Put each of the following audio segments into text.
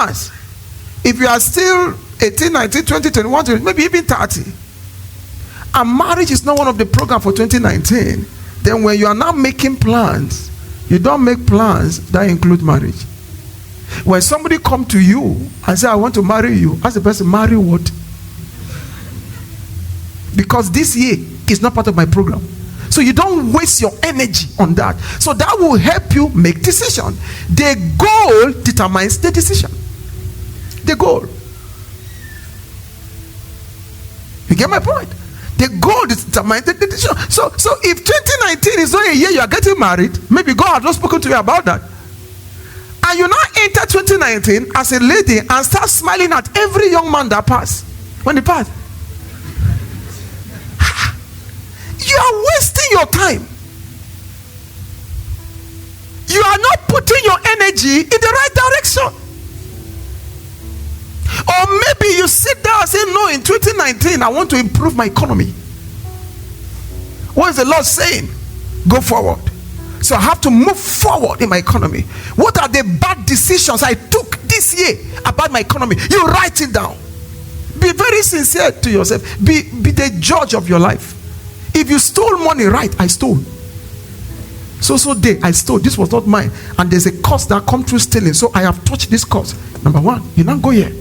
chance, if you are still 18, 19, 20, 21, maybe even 30, and marriage is not one of the program for 2019, then when you are now making plans, you don't make plans that include marriage. When somebody come to you and say, I want to marry you, ask the person, marry what? Because this year is not part of my program. So you don't waste your energy on that. So that will help you make decision. The goal determines the decision. The goal. You get my point? The goal determines the decision. So if 2019 is not a year you are getting married, maybe God has not spoken to you about that. And you now enter 2019 as a lady and start smiling at every young man that pass. When they pass, you are wasting your time. You are not putting your energy in the right direction. Or maybe you sit down and say, no, in 2019 I want to improve my economy. What is the Lord saying? Go forward. So I have to move forward in my economy. What are the bad decisions I took this year about my economy? You write it down. Be very sincere to yourself. Be the judge of your life. If you stole money, right, I stole. So day I stole. This was not mine. And there's a cost that comes through stealing. So I have touched this cost. Number one, you now go here.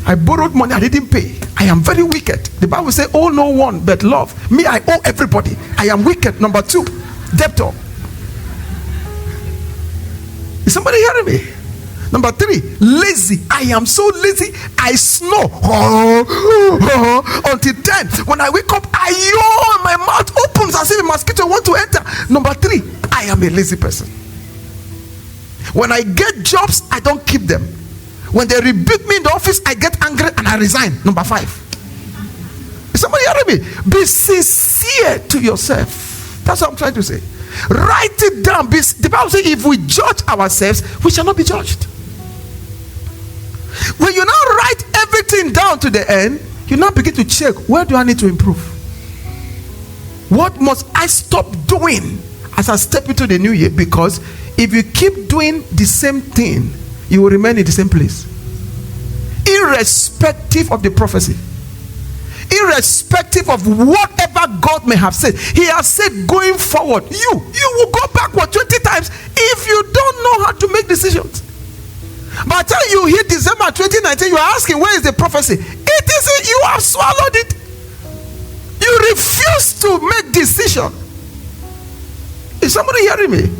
I borrowed money, I didn't pay. I am very wicked. The Bible says, owe no one but love. Me, I owe everybody. I am wicked. Number two, debtor. Is somebody hearing me? Number three, lazy. I am so lazy, I snore until 10. When I wake up, I yawn, my mouth opens as if a mosquito wants to enter. Number three, I am a lazy person. When I get jobs, I don't keep them. When they rebuke me in the office, I get angry and I resign. Number 5. Is somebody hearing me? Be sincere to yourself. That's what I'm trying to say. Write it down. The Bible says, if we judge ourselves, we shall not be judged. When you now write everything down to the end, you now begin to check, where do I need to improve? What must I stop doing as I step into the new year? Because if you keep doing the same thing, you will remain in the same place, irrespective of the prophecy, irrespective of whatever God may have said. He has said going forward, you will go backward 20 times if you don't know how to make decisions. By the time you hit December 2019, you are asking, where is the prophecy? It isn't. You have swallowed it. You refuse to make decision. Is somebody hearing me?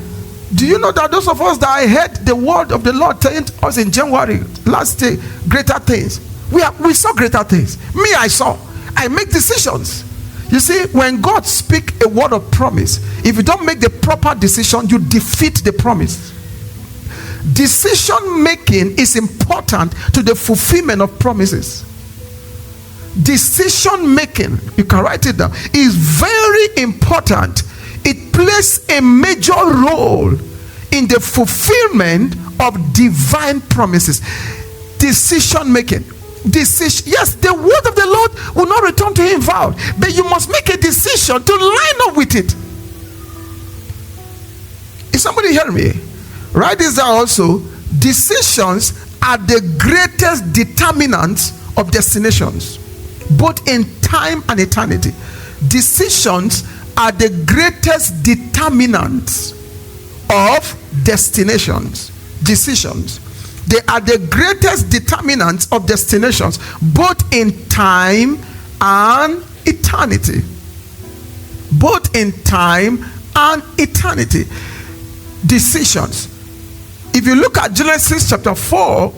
Do you know that those of us that heard the word of the Lord telling us in January last year, greater things, we saw greater things. Me, I saw. I make decisions. You see, when God speaks a word of promise, if you don't make the proper decision, you defeat the promise. Decision making is important to the fulfillment of promises. Decision making, you can write it down, is very important. It plays a major role in the fulfillment of divine promises. Decision making. Yes, the word of the Lord will not return to him void, but you must make a decision to line up with it. Is somebody hearing me? Write this down also. Decisions are the greatest determinants of destinations, both in time and eternity. Decisions are the greatest determinants of destinations. Decisions. They are the greatest determinants of destinations, both in time and eternity. Both in time and eternity. Decisions. If you look at Genesis chapter 4,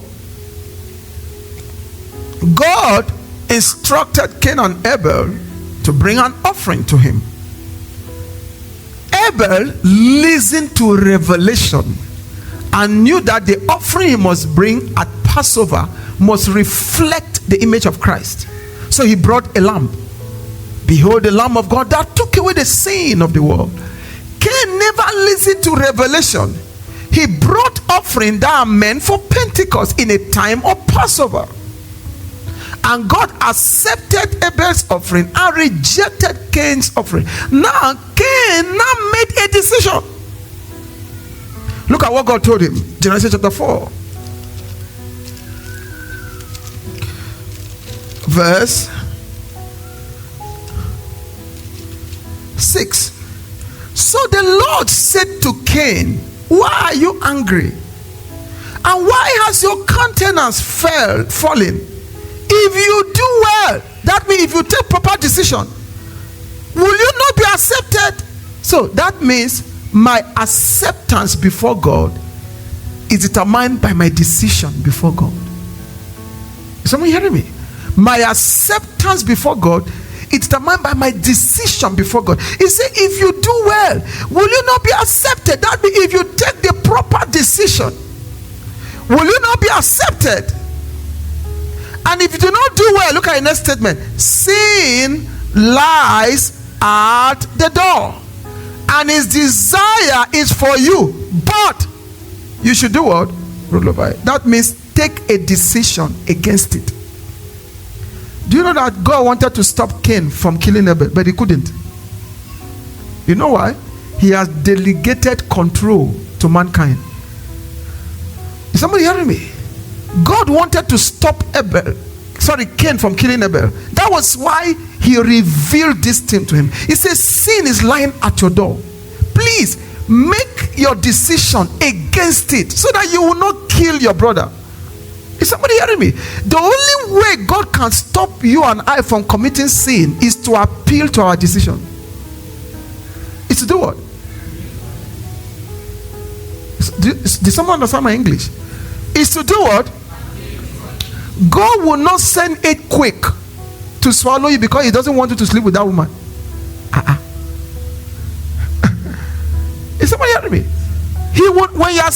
God instructed Cain and Abel to bring an offering to him. Abel listened to revelation and knew that the offering he must bring at Passover must reflect the image of Christ. So he brought a lamb. Behold, the Lamb of God that took away the sin of the world. Cain never listened to revelation. He brought offering that are meant for Pentecost in a time of Passover. And God accepted Abel's offering and rejected Cain's offering. Now Cain made a decision. Look at what God told him. Genesis chapter 4. Verse 6. So the Lord said to Cain, why are you angry? And why has your countenance fallen? If you do well, that means if you take proper decision, will you not be accepted? So that means my acceptance before God is determined by my decision before God. Is someone hearing me? My acceptance before God is determined by my decision before God. He said, if you do well, will you not be accepted? That means if you take the proper decision, will you not be accepted? And if you do not do well, look at the next statement. Sin lies at the door, and his desire is for you, but you should do what? Rule over it. That means take a decision against it. Do you know that God wanted to stop Cain from killing Abel, but he couldn't? You know why? He has delegated control to mankind. Is somebody hearing me? God wanted to stop Cain from killing Abel. That was why he revealed this thing to him. He says, sin is lying at your door. Please make your decision against it so that you will not kill your brother. Is somebody hearing me? The only way God can stop you and I from committing sin is to appeal to our decision. It's to do what? Did someone understand my English? It's to do what? God will not send earthquake to swallow you because he doesn't want you to sleep with that woman. Is somebody hearing me? He would, when you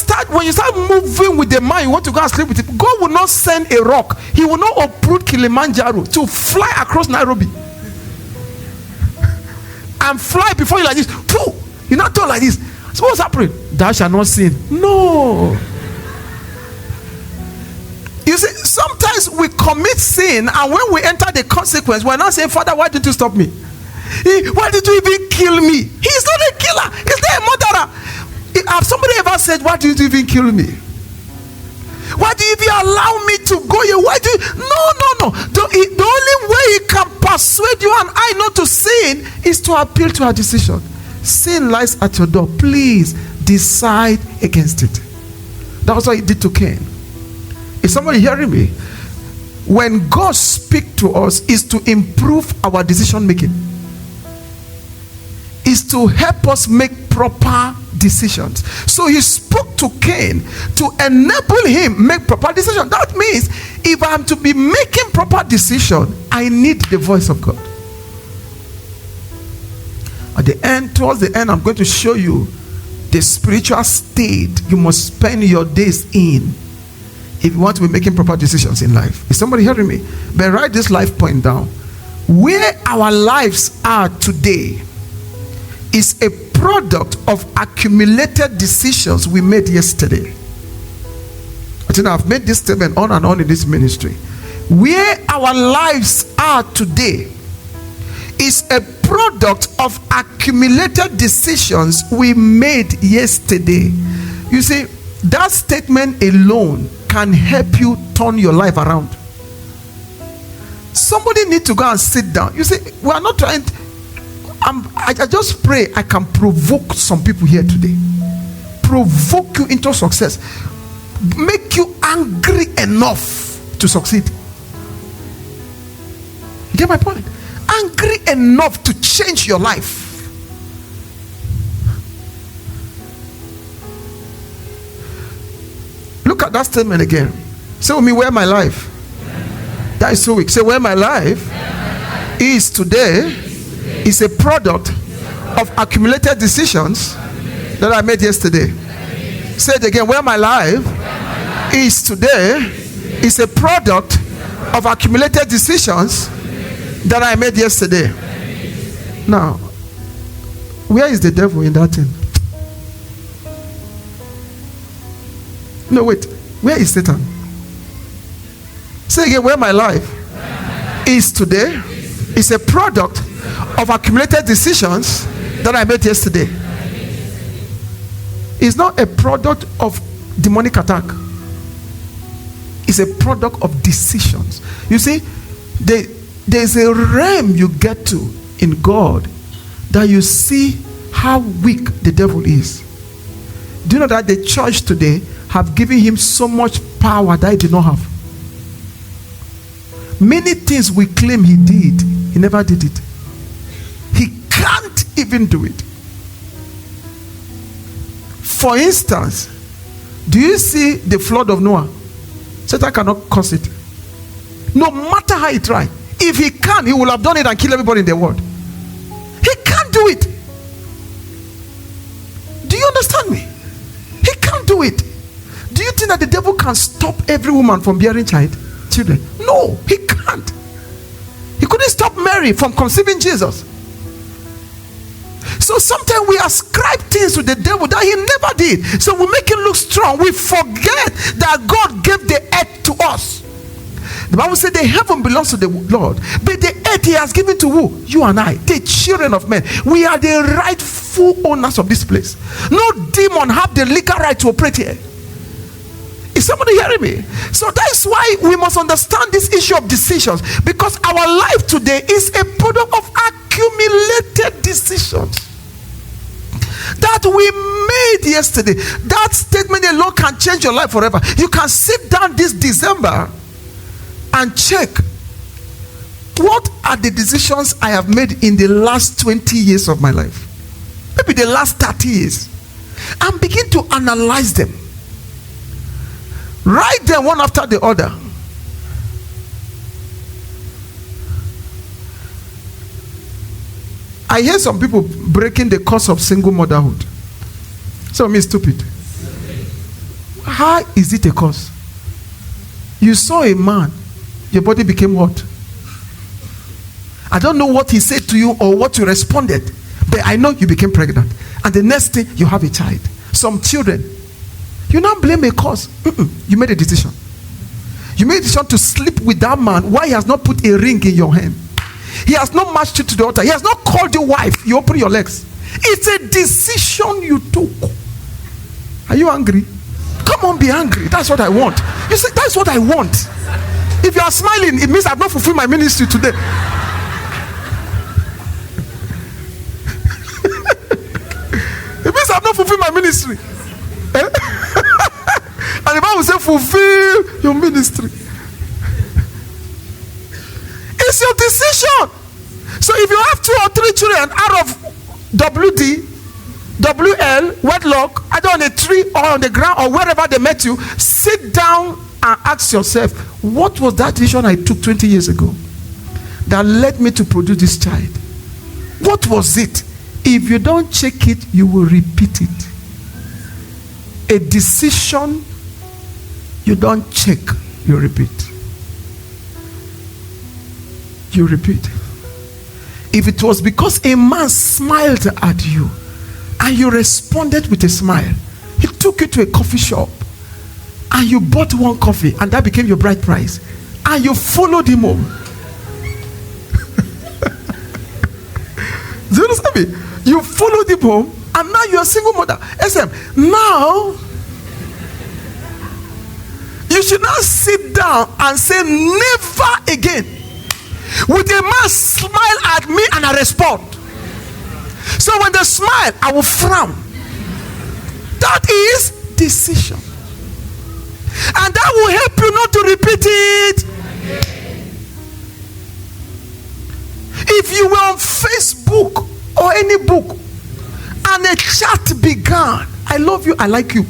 start moving with the mind, you want to go and sleep with him, God will not send a rock. He will not uproot Kilimanjaro to fly across Nairobi and fly before you like this. You not talk like this. So what's happening? Thou shalt not sin. No. You see, sometimes we commit sin, and when we enter the consequence, we're not saying, Father, why did you stop me? Why did you even kill me? He's not a killer. He's not a murderer. Have somebody ever said, why did you even kill me? Why do you even allow me to go here? Why do you? No. The only way he can persuade you and I not to sin is to appeal to our decision. Sin lies at your door. Please decide against it. That was what he did to Cain. Is somebody hearing me? When God speaks to us, is to improve our decision making. Is to help us make proper decisions. So he spoke to Cain to enable him make proper decisions. That means if I'm to be making proper decision, I need the voice of God. At the end, towards the end, I'm going to show you the spiritual state you must spend your days in if you want to be making proper decisions in life. Is somebody hearing me? But write this life point down. Where our lives are today is a product of accumulated decisions we made yesterday. I think I've made this statement on and on in this ministry. Where our lives are today is a product of accumulated decisions we made yesterday. You see, that statement alone can help you turn your life around. Somebody need to go and sit down. You see, we are not trying to, I just pray I can provoke some people here today. Provoke you into success. Make you angry enough to succeed. You get my point? Angry enough to change your life. Look at that statement again. Say with me, where my life? That is so weak. Say, where my life is today is a product of accumulated decisions that I made yesterday. Say it again. Where my life is today is a product of accumulated decisions that I made yesterday. Now, where is the devil in that thing? No, wait. Where is Satan? Say again, where my life is today is a product of accumulated decisions that I made yesterday. is not a product of demonic attack. It's a product of decisions. You see, there's a realm you get to in God that you see how weak the devil is. Do you know that the church today have given him so much power that he did not have? Many things we claim he did, he never did it. He can't even do it. For instance, do you see the flood of Noah? Satan cannot cause it. No matter how he tries. If he can, he will have done it and kill everybody in the world. He can't do it. Do you understand me? He can't do it. Do you think that the devil can stop every woman from bearing children? No, he can't. He couldn't stop Mary from conceiving Jesus. So sometimes we ascribe things to the devil that he never did. So we make him look strong. We forget that God gave the earth to us. The Bible said the heaven belongs to the Lord, but the earth he has given to who? You and I, the children of men. We are the rightful owners of this place. No demon have the legal right to operate here. Is somebody hearing me? So that's why we must understand this issue of decisions, because our life today is a product of accumulated decisions that we made yesterday. That statement alone can change your life forever. You can sit down this December and check, what are the decisions I have made in the last 20 years of my life, maybe the last 30 years, and begin to analyze them. Write them one after the other. I hear some people breaking the curse of single motherhood. So me stupid. How is it a curse? You saw a man, your body became hot. I don't know what he said to you or what you responded, but I know you became pregnant. And the next thing, you have a child. Some children. You now blame a cause. You made a decision. You made a decision to sleep with that man. Why he has not put a ring in your hand? He has not matched you to the altar. He has not called you wife. You open your legs. It's a decision you took. Are you angry? Come on, be angry. That's what I want. You see, that's what I want. If you are smiling, it means I've not fulfilled my ministry today. It means I've not fulfilled my ministry. And the Bible says, fulfill your ministry. It's your decision. So if you have 2 or 3 children out of WD, WL, wedlock, either on a tree or on the ground or wherever they met you, sit down and ask yourself, what was that decision I took 20 years ago that led me to produce this child? What was it? If you don't check it, you will repeat it. A decision you don't check, you repeat. You repeat. If it was because a man smiled at you and you responded with a smile, he took you to a coffee shop and you bought 1 coffee and that became your bride price, and you followed him home. Do you understand me? You followed him home and now you're a single mother. SM, now you should not sit down and say never again. Would a man smile at me and I respond? So when they smile, I will frown. That is decision. And that will help you not to repeat it. If you were on Facebook or any book and a chat began, I love you, I like you.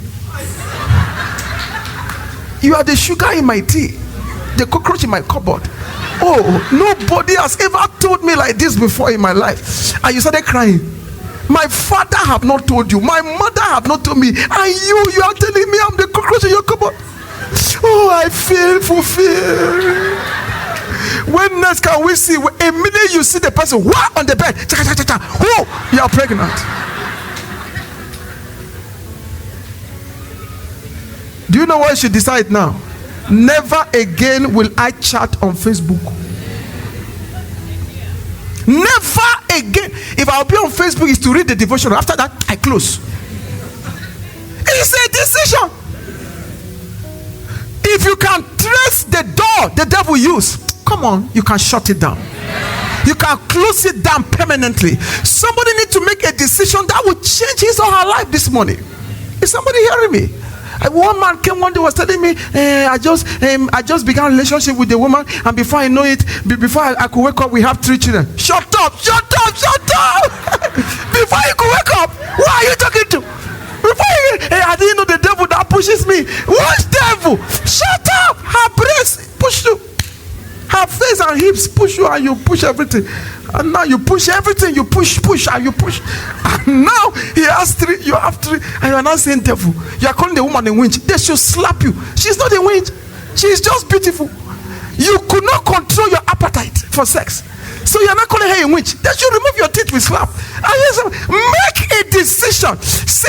You are the sugar in my tea, the cockroach in my cupboard. Oh, nobody has ever told me like this before in my life. And you started crying. My father have not told you. My mother have not told me. And you are telling me I'm the cockroach in your cupboard. Oh, I feel fulfilled. When next can we see? A minute you see the person what on the bed. Oh, you are pregnant. Do you know what you should decide now? Never again will I chat on Facebook. Never again. If I'll be on Facebook, is to read the devotion. After that, I close. It's a decision. If you can trace the door the devil used, come on, you can shut it down. You can close it down permanently. Somebody need to make a decision that will change his or her life this morning. Is somebody hearing me? One man came one day, was telling me, I just began a relationship with a woman, and before I know it, before I could wake up, we have 3 children. Shut up! Before you could wake up, who are you talking to? I didn't know the devil that pushes me. What devil? Shut up! Her breast push you. Her face and hips push you, and you push everything. And now you push everything. You push, and you push. And now he has 3, you have 3, and you are not saying devil. You are calling the woman a winch. They should slap you. She's not a winch. She is just beautiful. You could not control your appetite for sex, so you are not calling her a winch. They should remove your teeth with slap. And make a decision. See